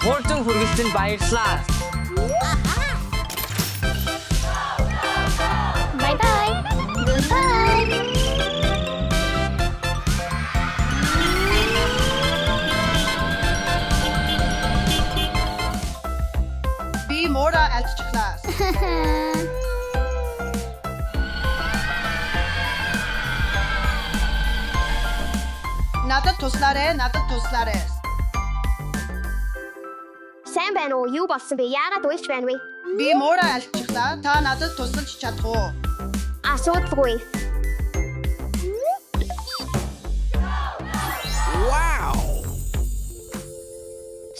Horton хүргэлтэн баярлалаа. Bye bye. Goodbye. Би мора альчихлаа. Надад туслаарай. Сайн байна уу? Юу болсон бэ? Яагаад уйлж байна вэ? Би мора альчихлаа. Та надад тусалж чадах уу? Асуудалгүй. Wow!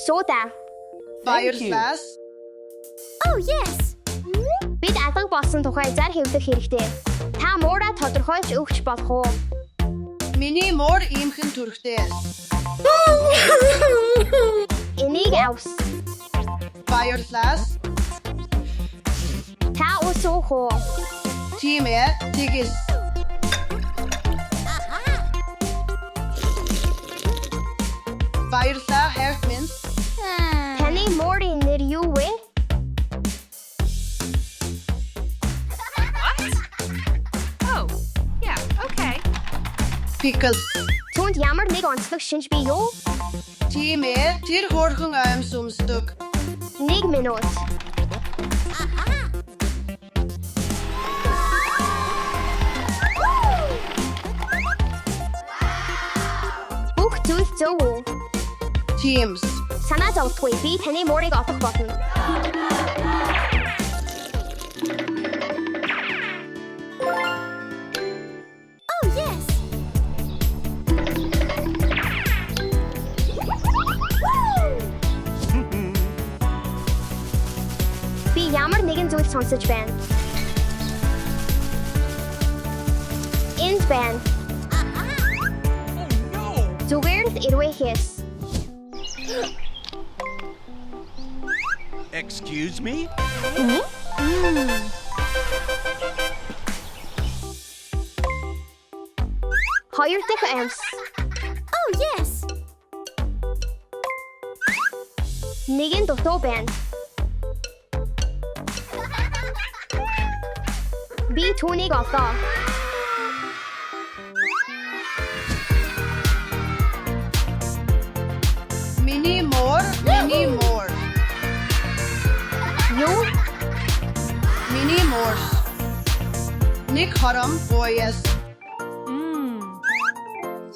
Суута. Баярлалаа. Oh yes. Бид алга болсон тухай зар хэвлэх хэрэгтэй. Та муура тодорхойлж өгч болох уу? Миний мор иймхэн төрхтэй. Энийг авс. Баярлалаа. Та усуух уу? Тийм ээ. Тэгээс. Баярлалаа, Herman. Таны морийн нэр юу вэ? Oh, yeah, okay. Pickles. Түүнд ямар нэг онцлог шинж бий юу? Тийм ээ. Тэр хөөрхөн аимс өмсдөг. 1 минут. Бүх зүйл зөв үү? Teams. Санаа зовдгүй. Би таны морийг олох болно. Oh yes. Би ямар нэгэн зүйл сонсож байна. Энд байна. Зүгээр л ирвэ хийс. Excuse me? Хоёр дахь амс. Oh yes. Нэгэн дутуу байна. Би түүнийг олдоо. Миний мор. Юу? Миний мор. Нэг харам боёс.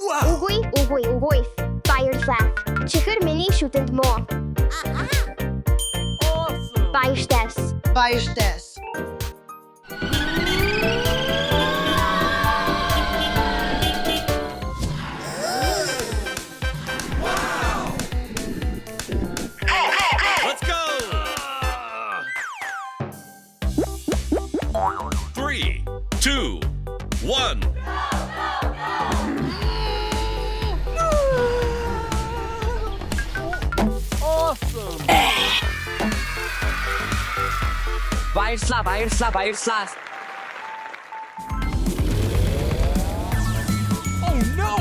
Үгүй. Баярлалаа. Чихэр миний шүтэнд муу. Баяртай. Let's go! 3, 2, 1. Баярлалаа. Oh no!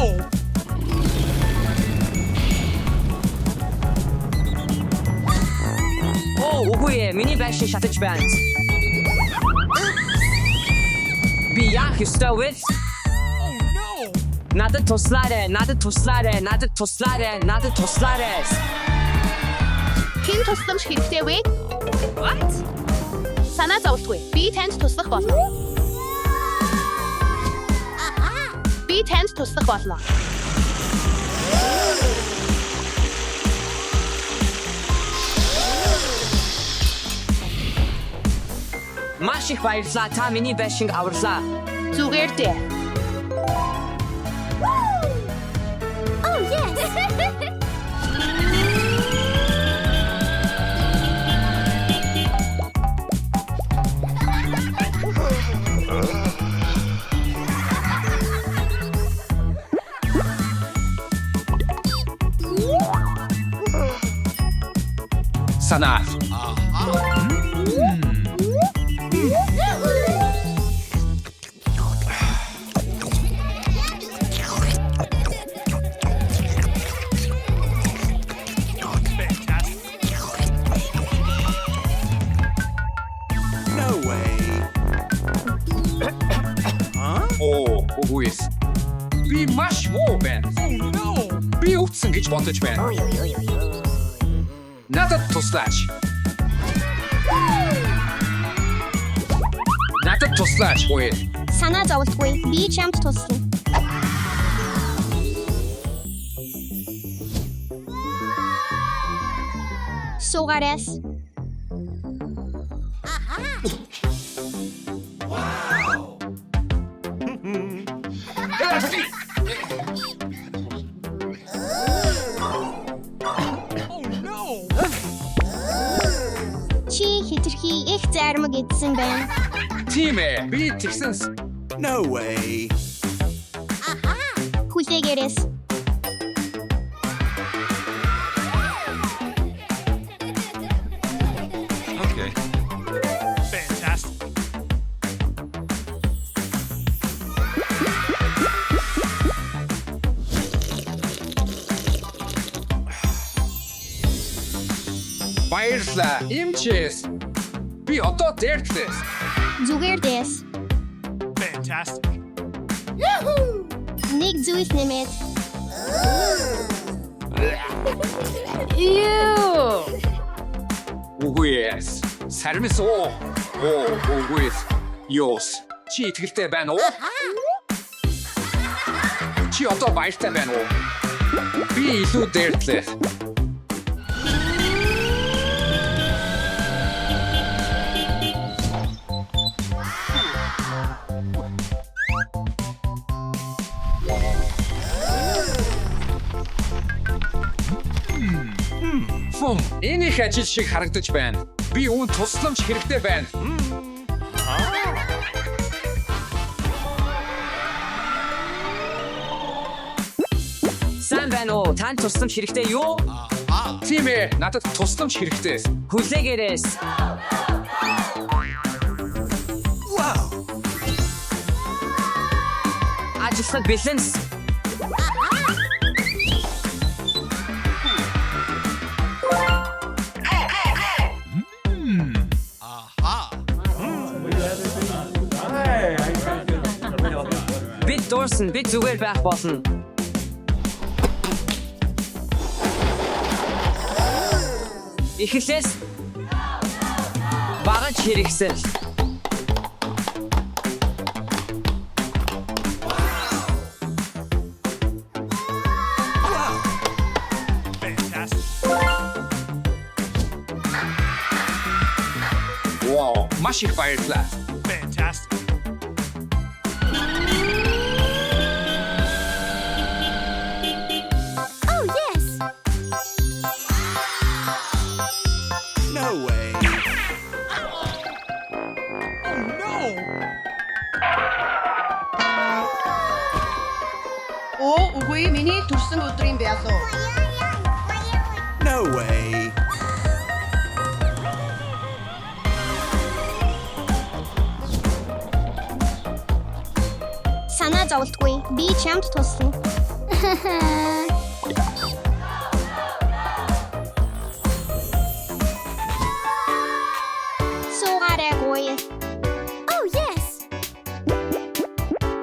Үгүй ээ, миний байшин шатаж байна. Би яах ёстой вэ? Oh no! Надад туслаарай. Хэн тусламж хэрэгтэй вэ? What? Санаа зовдгүй. Би танд туслах болно. Маш их баярлалаа. Та миний байшинг аварлаа. Зүгээр дээ. Oh yes. Sanaa. Оо, үгүй ээ. Би маш муу байна. Oh no! Би өвдсөн гэж бодож байна. Надад туслаач. Надад туслаач үе. Санаа зовлтгүй. Би чамд туслана. Суугаарас. Oh no! Чи хитрхи их зармаг идсэн байна. Тийм ээ. Би тэгсэн. No way! Хүлээгээрээс. Okay. Fantastic. Баярлалаа. Имчээс. Би одоо дээртлээс. Зүгээр дэс. Fantastic. Нэг зүйл нэмээд. Үгүй ээ. Сармис оо. Оо, үгүй ээ. Ёс. Чи итгэлтэй байна уу? Чи одоо баяртай байна уу? Би илүү дээртлээ. Фум, энэ их ажил шиг харагдаж байна. Би үүн тусламж хэрэгтэй байна. Сайн байна уу? Танд тусламж хэрэгтэй юу? Тийм ээ, надад тусламж хэрэгтэй. Хүлээгээрээс. Wow! Ажиллахад бэлэнс. Бид дуурсан, бид зүгээр байх болно. Эхлээс багаж хэрэгсэл. Fantastic. Вау, маш их баярлалаа. Fantastic. Oh, yes. No way! Oh no! Оо, үгүй миний төрсөн өдрийн бялуу. No way! Санаа зовлтгүй. Би чамд туслана. Суугаараагүй. Oh, yes.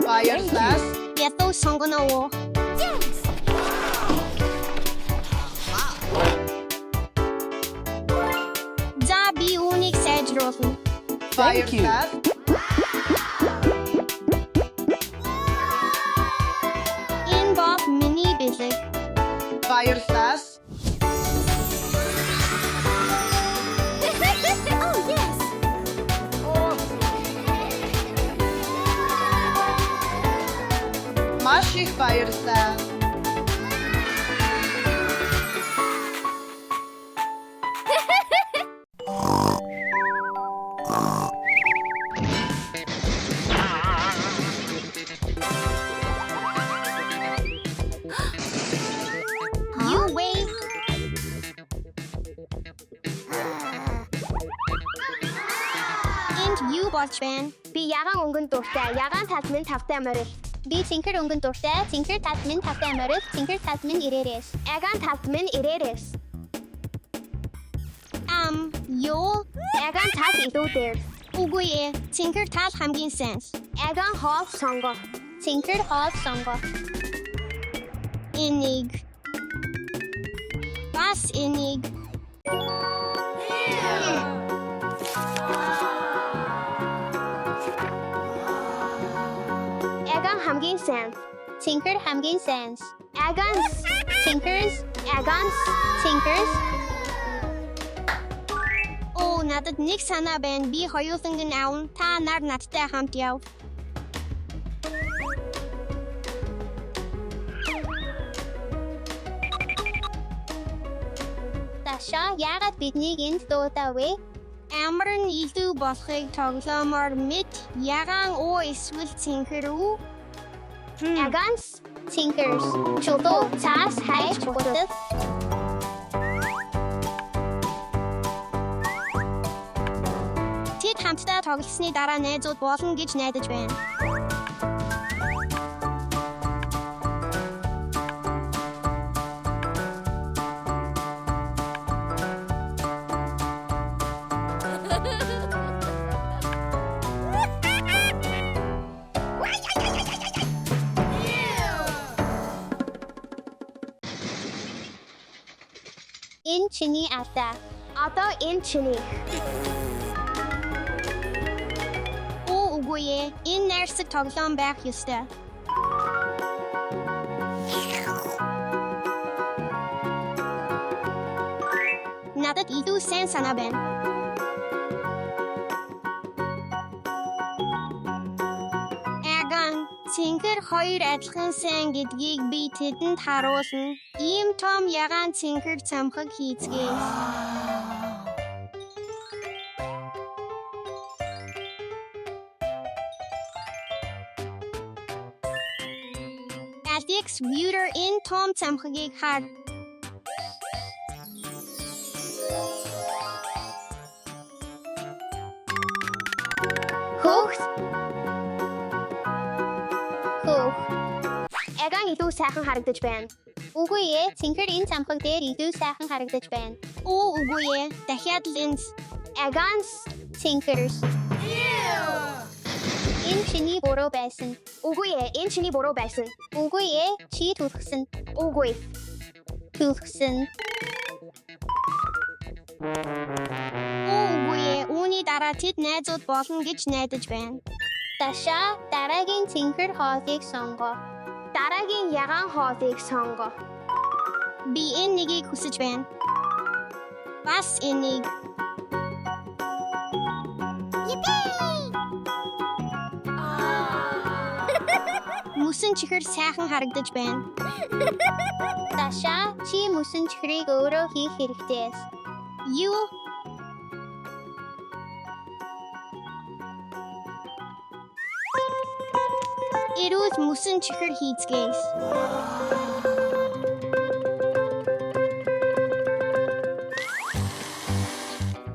Баярлалаа. Ятуу сонгоно. Yes. За би үнийг сайжруулна. Баярлалаа. Энэ бот миний бэлэг. Баярлалаа. Oh, yes. Маш их баярлалаа. You wait. And you watch man. Би ягаан өнгөн дуртай. Ягаан татмын тавтай морил. Би тинхэр өнгөн дуртай. Тинхэр татмын тавтай морил. Тинхэр татмын ирээрээс. Ягаан татмын ирээрээс. Ягаан тат илүү дээр. Үгүй ээ. Tinker тал хамгийн sense. Egan хоол сонгоо. Tinker хоол сонгоо. Энийг. Бас энийг. Egan хамгийн sense. Tinker хамгийн sense. Egan's Tinkers. Egan's Tinkers. Оо, надад нэг санаа байна. Би хоёуланг нь аавна. Та нар надтай хамт яв. Таша, яагаад биднийг энд дуудав вэ? Амар нь илүү болохыг тоглоомоор мэд. Ягаан уу эсвэл Tinker үү? Egan's Tinkers. Чулуу цаас хайж бодол. Тэд хамтдаа тоглосны дараа найзууд болно гэж найдаж байна. Энэ чиний ата. Одоо энэ чиний. Үгүй ээ. Энэ нэрсэг тоглоом байх ёстой. Надад илүү сайн санаа байна. Egan, Tinker хоёр адилхан сайн гэдгийг би тэдэнд харуулна. Ийм том ягаан Tinker цамхаг хийцгээе. Alex Muter энэ том цамхагийг хар. Хөөх. Egan илүү сайхан харагдаж байна. Үгүй ээ, Tinker энэ цамхаг дээр илүү сайхан харагдаж байна. Үгүй ээ, дахиад л энэ Egan's Tinkers. Энэ чиний буруу байсан. Үгүй ээ, энэ чиний буруу байсан. Үгүй ээ, чи түлхсэн. Үгүй. Түлхсэн. Үгүй ээ, үүний дараа тэд найзууд болно гэж найдаж байна. Таша, дараагийн Tinker хоолыг сонгоо. Дараагийн ягаан хоолыг сонгоо. Би энэ нэгийг хүсэж байна. Бас энийг. Мөсөн чихэр сайхан харагдаж байна. Таша, чи мөсөн чихрийг өөрөө хийх хэрэгтэй. Юу? Эрүүл мөсөн чихэр хийцгээе.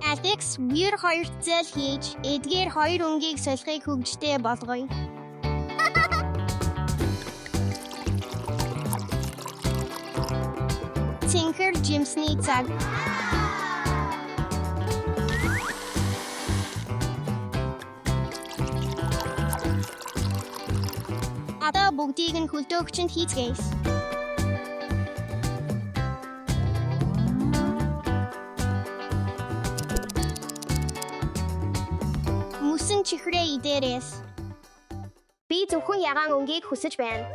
Alex, wir хоёрт зэл хийж, эдгээр хоёр өнгийг солихыг хөгжтэй болгоё. Tinker жимсний цаг. Одоо бүгдийг нь хөлдөөгчөнд хийцгээе. Мөсөн чихрээ идээрээс. Би зөвхөн ягаан өнгийг хүсэж байна.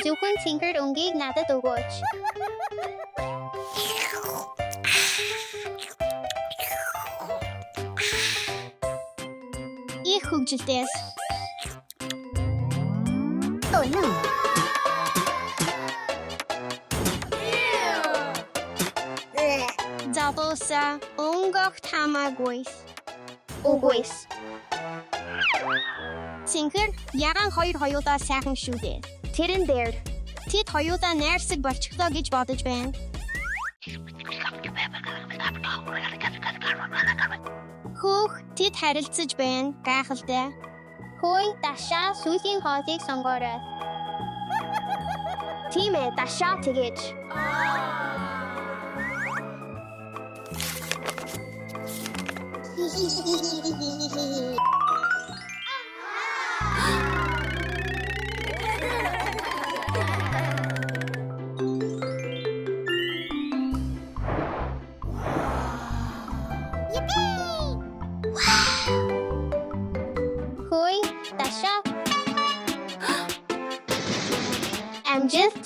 Зөвхөн Tinker өнгийг надад өгөөч. Их хөгжилтээс. Oh no. Задоса онгох тамагүйс. Үгүйс. Tinker ягаан хоёр хоёулаа сайхан шүү дээ. Тэрэн дээр. Тэд хоёулаа найрсаг болчихлоо гэж бодож байна. Хөөх, тэд харилцаж байна. Гайхалтай. Хөөе, Таша сүүлийн хоолыг сонгоорой. Тийм ээ, Таша тэгэж. Hooey, Tasha. Amjad.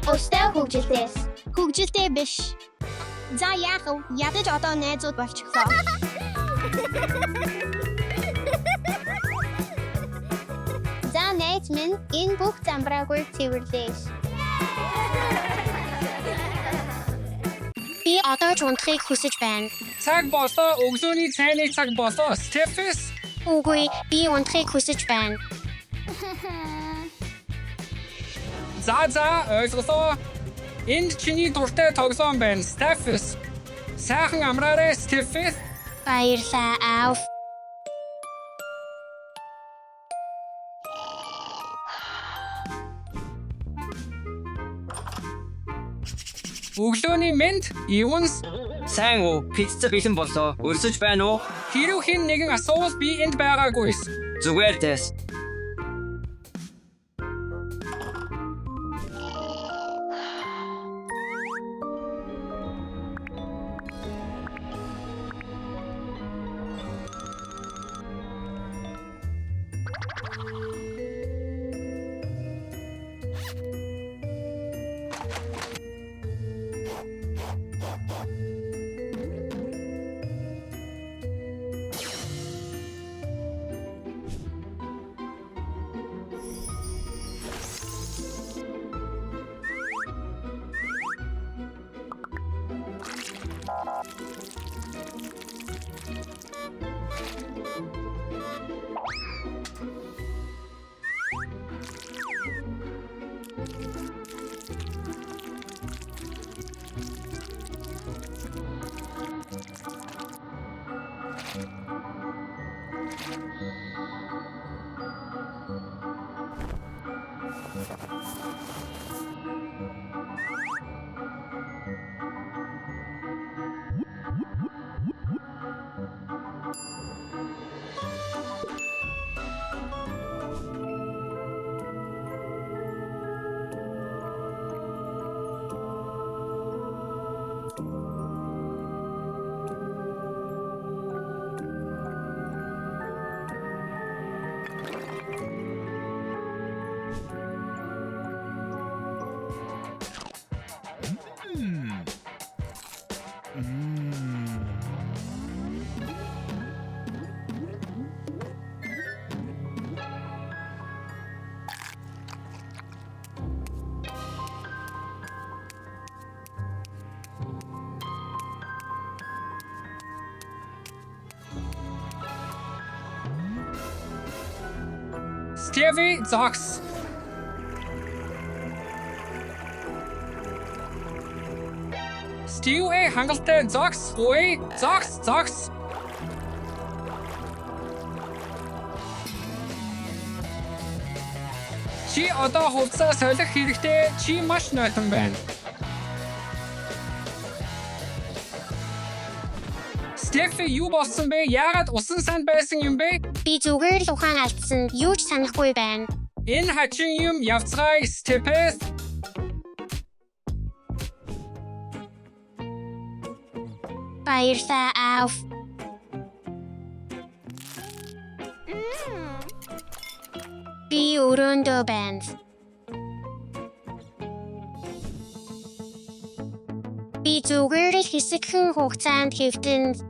Өстөө хөгжилтээс. Хөгжилтэй биш. За яах вэ? Ядаж одоо найзууд болчихлоо. За найз минь энэ бүх замбраагүй цэвэрлээс. Би одоо чунтхыг хүсэж байна. Цаг болоо, өглөөний цайны цаг болоо. Стефис. Үгүй, би унтахыг хүсэж байна. За ойлголоо. Энд чиний дуртай тоглоом байна. Steffes. Сайхан амраарай, Steffes. Баярлалаа, аав. Өглөөний мэнд Evans. Сайн уу? Пицца бэлэн болоо. Өрсөж байна уу? Хэрэв хэн нэгэн асуувал би энд байгаагүй. Зүгээр дэс. Stevie Zox. Stew хангалттай Zox. Ой, Zox. Чи одоо хувцас солих хэрэгтэй. Чи маш нойтон байна. Steffi юу болсон бэ? Яагаад усан санд байсан юм бэ? Би зүгээр л ухаан алдсан. Юу ч санахгүй байна. Энэ хачин юм явцгаая, Steffes. Баярлалаа, аав. Би өрөөндөө байна. Би зүгээр л хэсэгхэн хугацаанд хэвтэн.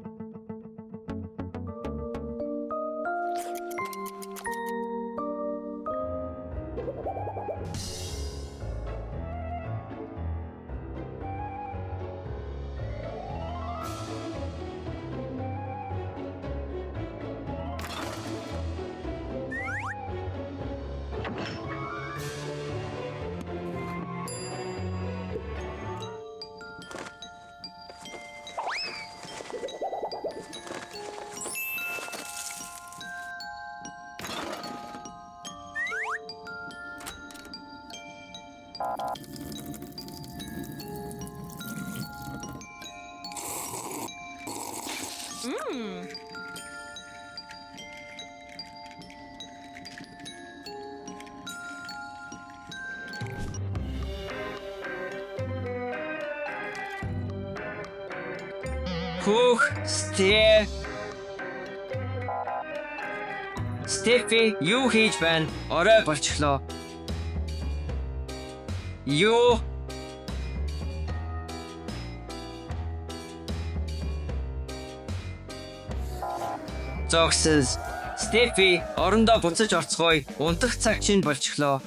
Хүүх Стефи юу хийж байна? Орой болчихлоо. Юу? Зогсос. Стефи, орондоо буцаж орцгоё. Унтах цаг чинь болчихлоо.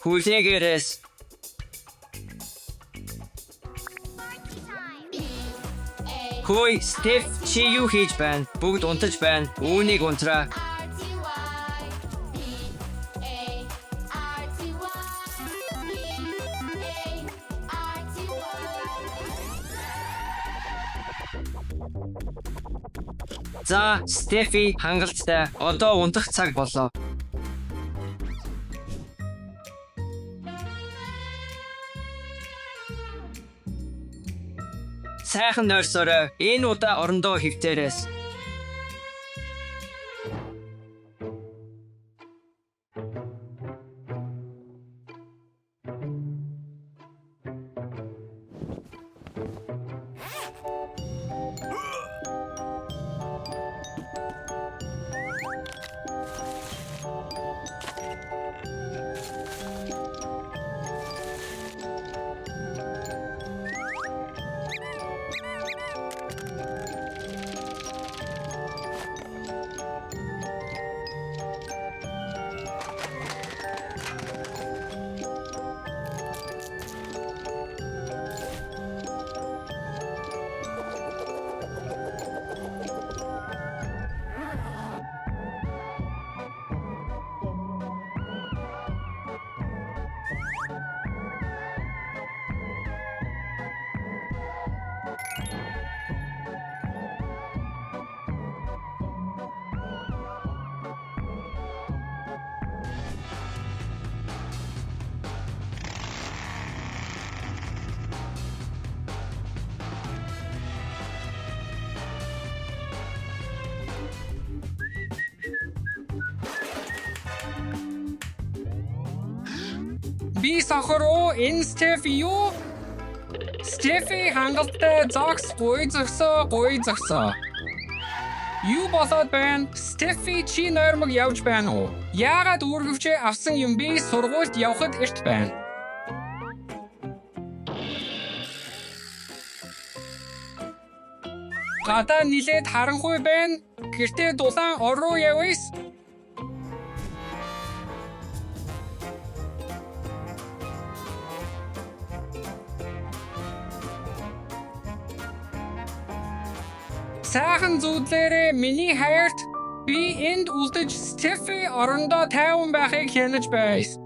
Хүлээгээрээс. Хөөе, Стеф, чи юу хийж байна? Бүгд унтаж байна. Үүнийг унтраа. За, Стефи, хангалттай. Одоо унтах цаг боллоо. Сайхан нойрсорой. Энэ удаа орондоо хэвтээрээс. Би сохороо энэ Стефи юу? Стефи хангалттай зогс гой зогсоо. Юу болоод байна? Стефи чи нойрмог явж байна уу? Яагаад үүргэвчээ авсан юм би сургуульд явхад эрт байна? Гадаа нилээд харанхуй байна. Гэртээ дулаан оруу явъя. Сайхан зүудлээрээ миний хайрт би энд үлдэж Стефи орондоо тайван байхыг хянаж байс.